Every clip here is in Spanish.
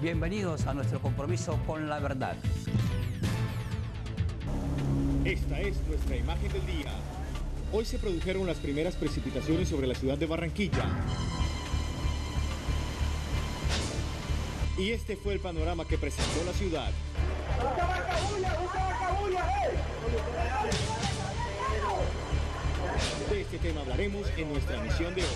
Bienvenidos a nuestro compromiso con la verdad. Esta es nuestra imagen del día. Hoy se produjeron las primeras precipitaciones sobre la ciudad de Barranquilla. Y este fue el panorama que presentó la ciudad. De este tema hablaremos en nuestra emisión de hoy.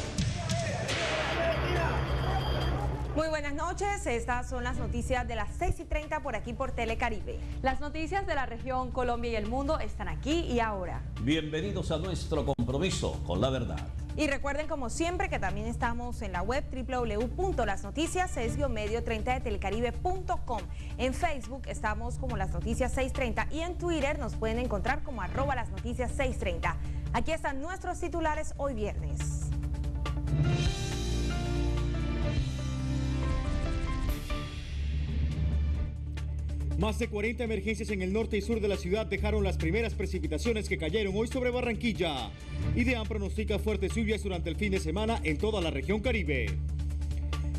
Muy buenas noches, estas son las noticias de las 6:30 por aquí por Telecaribe. Las noticias de la región, Colombia y el mundo están aquí y ahora. Bienvenidos a nuestro compromiso con la verdad. Y recuerden como siempre que también estamos en la web www.lasnoticias6-medio30 de telecaribe.com. En Facebook estamos como Las Noticias 630 y en Twitter nos pueden encontrar como @lasnoticias630. Aquí están nuestros titulares hoy viernes. Más de 40 emergencias en el norte y sur de la ciudad dejaron las primeras precipitaciones que cayeron hoy sobre Barranquilla. IDEAM pronostica fuertes lluvias durante el fin de semana en toda la región Caribe.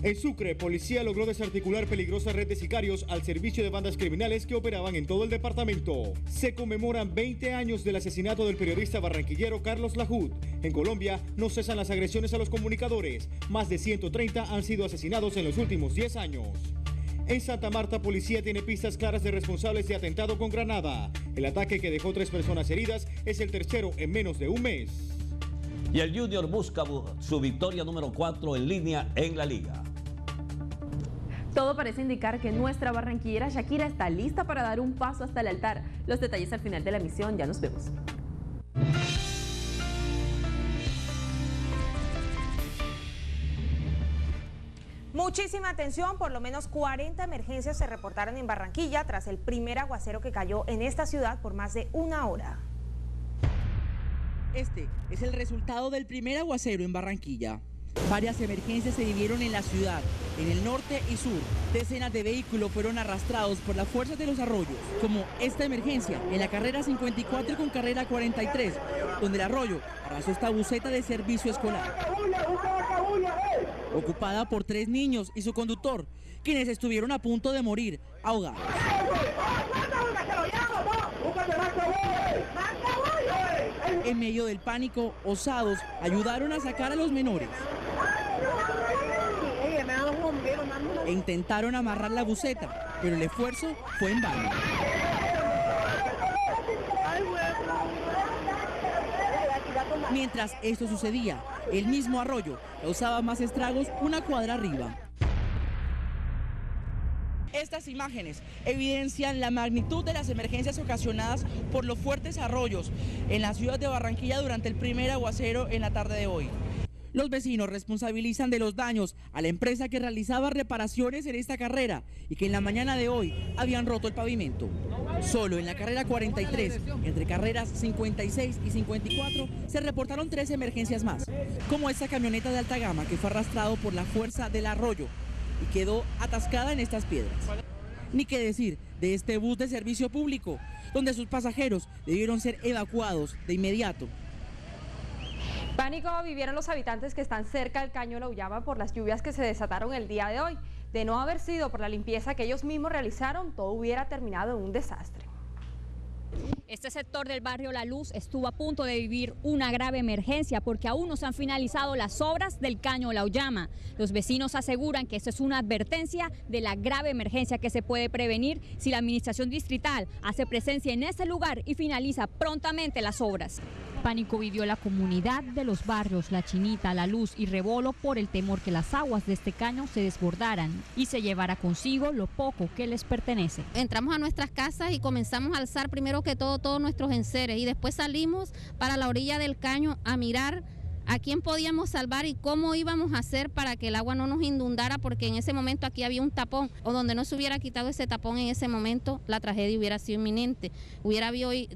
En Sucre, policía logró desarticular peligrosa red de sicarios al servicio de bandas criminales que operaban en todo el departamento. Se conmemoran 20 años del asesinato del periodista barranquillero Carlos Lahoud. En Colombia no cesan las agresiones a los comunicadores. Más de 130 han sido asesinados en los últimos 10 años. En Santa Marta, policía tiene pistas claras de responsables de atentado con granada. El ataque que dejó 3 personas heridas es el tercero en menos de un mes. Y el Junior busca su victoria número 4 en línea en la liga. Todo parece indicar que nuestra barranquillera Shakira está lista para dar un paso hasta el altar. Los detalles al final de la emisión, ya nos vemos. Muchísima atención, por lo menos 40 emergencias se reportaron en Barranquilla tras el primer aguacero que cayó en esta ciudad por más de una hora. Este es el resultado del primer aguacero en Barranquilla. Varias emergencias se vivieron en la ciudad, en el norte y sur. Decenas de vehículos fueron arrastrados por la fuerza de los arroyos, como esta emergencia en la carrera 54 con carrera 43, donde el arroyo arrasó esta buseta de servicio escolar, ocupada por 3 niños y su conductor, quienes estuvieron a punto de morir ahogados. En medio del pánico, osados ayudaron a sacar a los menores e intentaron amarrar la buseta, pero el esfuerzo fue en vano. Mientras esto sucedía, el mismo arroyo causaba más estragos una cuadra arriba. Estas imágenes evidencian la magnitud de las emergencias ocasionadas por los fuertes arroyos en la ciudad de Barranquilla durante el primer aguacero en la tarde de hoy. Los vecinos responsabilizan de los daños a la empresa que realizaba reparaciones en esta carrera y que en la mañana de hoy habían roto el pavimento. Solo en la carrera 43, entre carreras 56 y 54, se reportaron 3 emergencias más, como esta camioneta de alta gama que fue arrastrado por la fuerza del arroyo y quedó atascada en estas piedras. Ni qué decir de este bus de servicio público, donde sus pasajeros debieron ser evacuados de inmediato. Pánico vivieron los habitantes que están cerca del Caño La Uyama por las lluvias que se desataron el día de hoy. De no haber sido por la limpieza que ellos mismos realizaron, todo hubiera terminado en un desastre. Este sector del barrio La Luz estuvo a punto de vivir una grave emergencia porque aún no se han finalizado las obras del Caño La Uyama. Los vecinos aseguran que esto es una advertencia de la grave emergencia que se puede prevenir si la administración distrital hace presencia en ese lugar y finaliza prontamente las obras. Pánico vivió la comunidad de los barrios La Chinita, La Luz y Rebolo por el temor que las aguas de este caño se desbordaran y se llevara consigo lo poco que les pertenece. Entramos a nuestras casas y comenzamos a alzar primero que todo todos nuestros enseres y después salimos para la orilla del caño a mirar a quién podíamos salvar y cómo íbamos a hacer para que el agua no nos inundara, porque en ese momento aquí había un tapón, o donde no se hubiera quitado ese tapón en ese momento, la tragedia hubiera sido inminente.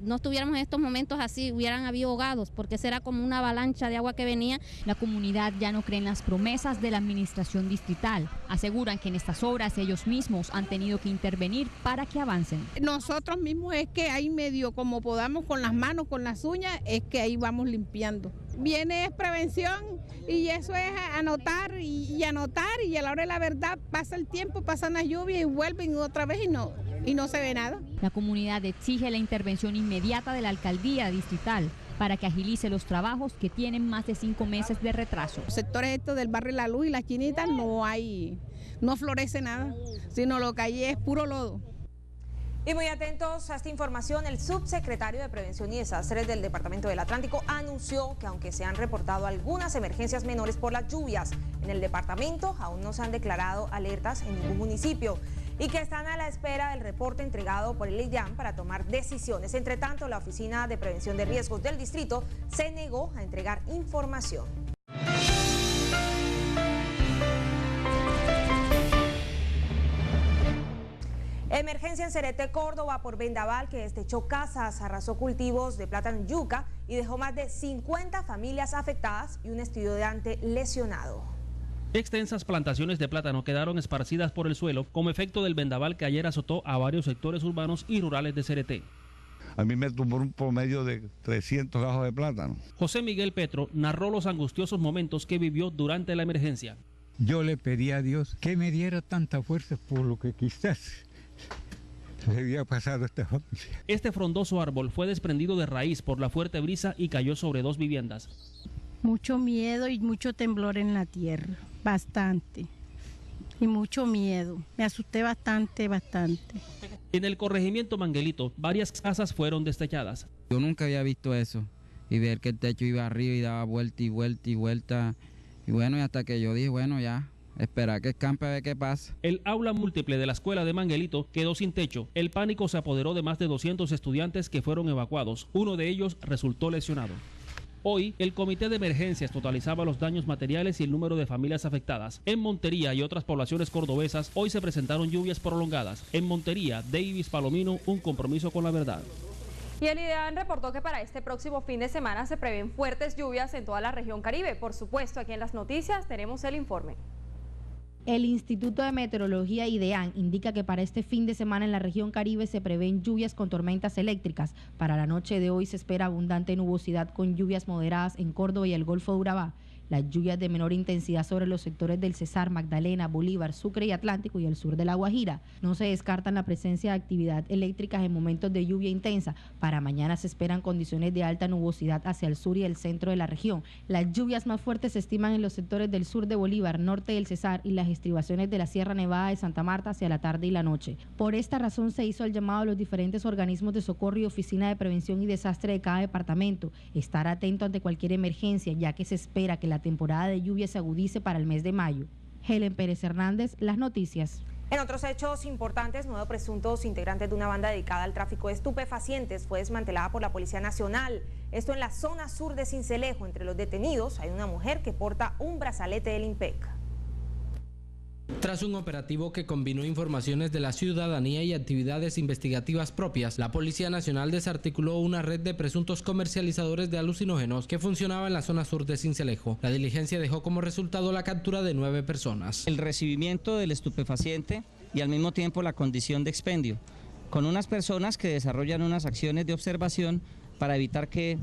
No estuviéramos en estos momentos así, hubieran habido ahogados, porque será como una avalancha de agua que venía. La comunidad ya no cree en las promesas de la administración distrital. Aseguran que en estas obras ellos mismos han tenido que intervenir para que avancen. Nosotros mismos es que ahí medio como podamos con las manos, con las uñas, es que ahí vamos limpiando. viene prevención y eso es anotar y anotar, y a la hora de la verdad pasa el tiempo, pasan las lluvias y vuelven otra vez y no se ve nada. La comunidad exige la intervención inmediata de la alcaldía distrital para que agilice los trabajos que tienen más de 5 meses de retraso. Los sectores estos del barrio La Luz y La Chinita no florece nada, sino lo que hay es puro lodo. Y muy atentos a esta información, el subsecretario de Prevención y Desastres del Departamento del Atlántico anunció que aunque se han reportado algunas emergencias menores por las lluvias en el departamento, aún no se han declarado alertas en ningún municipio y que están a la espera del reporte entregado por el IDEAM para tomar decisiones. Entre tanto, la Oficina de Prevención de Riesgos del Distrito se negó a entregar información. Emergencia en Cerete, Córdoba, por vendaval que destechó casas, arrasó cultivos de plátano y yuca y dejó más de 50 familias afectadas y un estudiante lesionado. Extensas plantaciones de plátano quedaron esparcidas por el suelo como efecto del vendaval que ayer azotó a varios sectores urbanos y rurales de Cerete. A mí me tumbó un promedio de 300 gajos de plátano. José Miguel Petro narró los angustiosos momentos que vivió durante la emergencia. Yo le pedí a Dios que me diera tanta fuerza por lo que quizás le había pasado a esta familia. Este frondoso árbol fue desprendido de raíz por la fuerte brisa y cayó sobre 2 viviendas. Mucho miedo y mucho temblor en la tierra, bastante. Y mucho miedo, me asusté bastante. En el corregimiento Manguelito, varias casas fueron destechadas. Yo nunca había visto eso, y ver que el techo iba arriba y daba vuelta y vuelta y vuelta. Y bueno, y hasta que yo dije, bueno, ya, espera que escampe a ver qué pasa. El aula múltiple de la escuela de Manguelito quedó sin techo. El pánico se apoderó de más de 200 estudiantes que fueron evacuados. Uno de ellos resultó lesionado. Hoy, el comité de emergencias totalizaba los daños materiales y el número de familias afectadas. En Montería y otras poblaciones cordobesas, hoy se presentaron lluvias prolongadas. En Montería, Davis Palomino, un compromiso con la verdad. Y el IDEAM reportó que para este próximo fin de semana se prevén fuertes lluvias en toda la región Caribe. Por supuesto, aquí en las noticias tenemos el informe. El Instituto de Meteorología IDEAM indica que para este fin de semana en la región Caribe se prevén lluvias con tormentas eléctricas. Para la noche de hoy se espera abundante nubosidad con lluvias moderadas en Córdoba y el Golfo de Urabá. Las lluvias de menor intensidad sobre los sectores del Cesar, Magdalena, Bolívar, Sucre y Atlántico y el sur de La Guajira. No se descartan la presencia de actividad eléctrica en momentos de lluvia intensa. Para mañana se esperan condiciones de alta nubosidad hacia el sur y el centro de la región. Las lluvias más fuertes se estiman en los sectores del sur de Bolívar, norte del Cesar y las estribaciones de la Sierra Nevada de Santa Marta hacia la tarde y la noche. Por esta razón se hizo el llamado a los diferentes organismos de socorro y oficina de prevención y desastre de cada departamento. Estar atento ante cualquier emergencia, ya que se espera que la temporada de lluvia se agudice para el mes de mayo. Helen Pérez Hernández, Las Noticias. En otros hechos importantes, 9 presuntos integrantes de una banda dedicada al tráfico de estupefacientes fue desmantelada por la Policía Nacional. Esto en la zona sur de Sincelejo. Entre los detenidos hay una mujer que porta un brazalete del INPEC. Tras un operativo que combinó informaciones de la ciudadanía y actividades investigativas propias, la Policía Nacional desarticuló una red de presuntos comercializadores de alucinógenos que funcionaba en la zona sur de Sincelejo. La diligencia dejó como resultado la captura de 9 personas. El recibimiento del estupefaciente y al mismo tiempo la condición de expendio, con unas personas que desarrollan unas acciones de observación para evitar que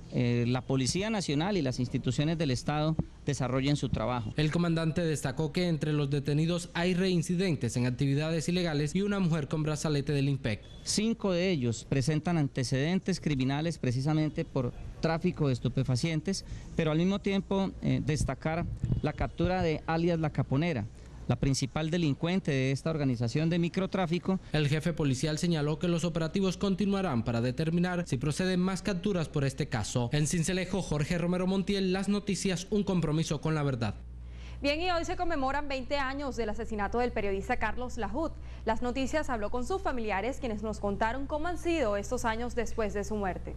la Policía Nacional y las instituciones del Estado desarrollen su trabajo. El comandante destacó que entre los detenidos hay reincidentes en actividades ilegales y una mujer con brazalete del INPEC. 5 de ellos presentan antecedentes criminales precisamente por tráfico de estupefacientes, pero al mismo tiempo destacar la captura de alias La Caponera, la principal delincuente de esta organización de microtráfico. El jefe policial señaló que los operativos continuarán para determinar si proceden más capturas por este caso. En Sincelejo, Jorge Romero Montiel, Las Noticias, un compromiso con la verdad. Bien, y hoy se conmemoran 20 años del asesinato del periodista Carlos Lahut. Las Noticias habló con sus familiares, quienes nos contaron cómo han sido estos años después de su muerte.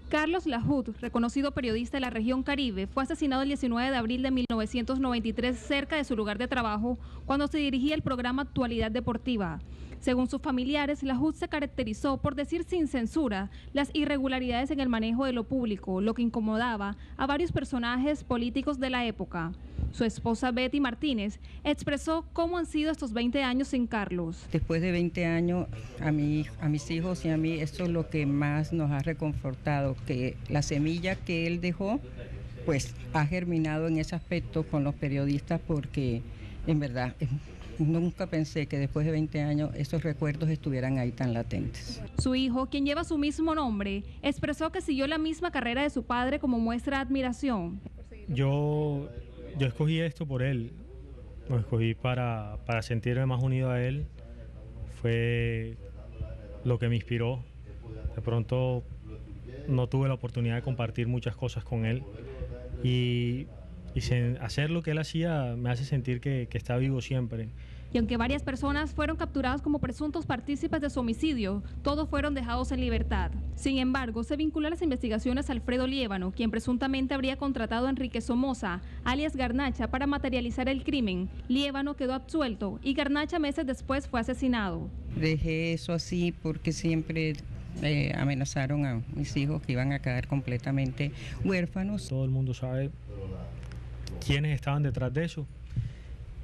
Carlos Lahut, reconocido periodista de la región Caribe, fue asesinado el 19 de abril de 1993 cerca de su lugar de trabajo cuando se dirigía el programa Actualidad Deportiva. Según sus familiares, Lahut se caracterizó por decir sin censura las irregularidades en el manejo de lo público, lo que incomodaba a varios personajes políticos de la época. Su esposa Betty Martínez expresó cómo han sido estos 20 años sin Carlos. Después de 20 años, a mis hijos y a mí, esto es lo que más nos ha reconfortado, que la semilla que él dejó, pues ha germinado en ese aspecto con los periodistas, porque en verdad nunca pensé que después de 20 años esos recuerdos estuvieran ahí tan latentes. Su hijo, quien lleva su mismo nombre, expresó que siguió la misma carrera de su padre como muestra de admiración. Yo escogí esto por él, lo escogí para sentirme más unido a él, fue lo que me inspiró. De pronto no tuve la oportunidad de compartir muchas cosas con él y hacer lo que él hacía me hace sentir que está vivo siempre. Y aunque varias personas fueron capturadas como presuntos partícipes de su homicidio, todos fueron dejados en libertad. Sin embargo, se vinculó a las investigaciones a Alfredo Liévano, quien presuntamente habría contratado a Enrique Somoza, alias Garnacha, para materializar el crimen. Liévano quedó absuelto y Garnacha meses después fue asesinado. Dejé eso así porque siempre amenazaron a mis hijos que iban a quedar completamente huérfanos. Todo el mundo sabe quiénes estaban detrás de eso.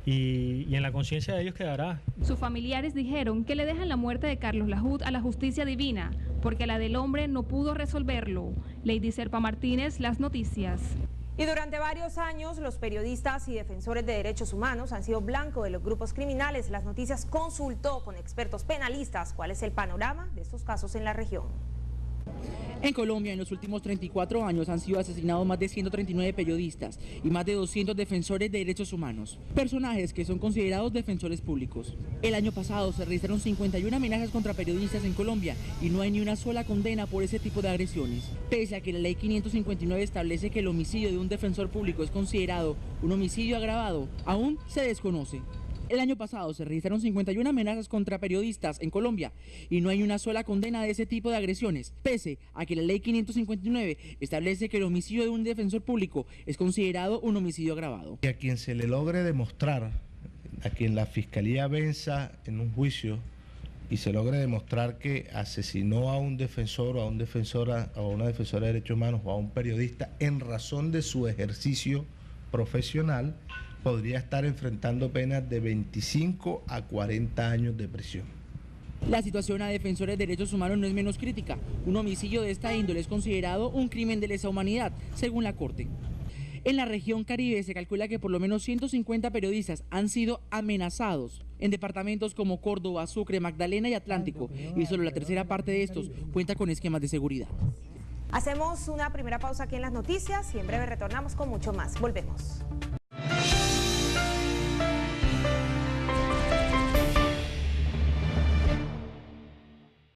Y en la conciencia de ellos quedará. Sus familiares dijeron que le dejan la muerte de Carlos Lahut a la justicia divina, porque la del hombre no pudo resolverlo. Lady Serpa Martínez, Las Noticias. Y durante varios años, los periodistas y defensores de derechos humanos han sido blanco de los grupos criminales. Las Noticias consultó con expertos penalistas cuál es el panorama de estos casos en la región. En Colombia, en los últimos 34 años han sido asesinados más de 139 periodistas y más de 200 defensores de derechos humanos, personajes que son considerados defensores públicos. El año pasado se registraron 51 amenazas contra periodistas en Colombia y no hay ni una sola condena por ese tipo de agresiones. Pese a que la ley 559 establece que el homicidio de un defensor público es considerado un homicidio agravado, aún se desconoce. El año pasado se registraron 51 amenazas contra periodistas en Colombia y no hay una sola condena de ese tipo de agresiones, pese a que la ley 559 establece que el homicidio de un defensor público es considerado un homicidio agravado. Y a quien se le logre demostrar, a quien la fiscalía venza en un juicio y se logre demostrar que asesinó a un defensor o a una defensora de derechos humanos o a un periodista en razón de su ejercicio profesional, podría estar enfrentando penas de 25 a 40 años de prisión. La situación a defensores de derechos humanos no es menos crítica. Un homicidio de esta índole es considerado un crimen de lesa humanidad, según la Corte. En la región Caribe se calcula que por lo menos 150 periodistas han sido amenazados en departamentos como Córdoba, Sucre, Magdalena y Atlántico, y solo la tercera parte de estos cuenta con esquemas de seguridad. Hacemos una primera pausa aquí en Las Noticias y en breve retornamos con mucho más. Volvemos.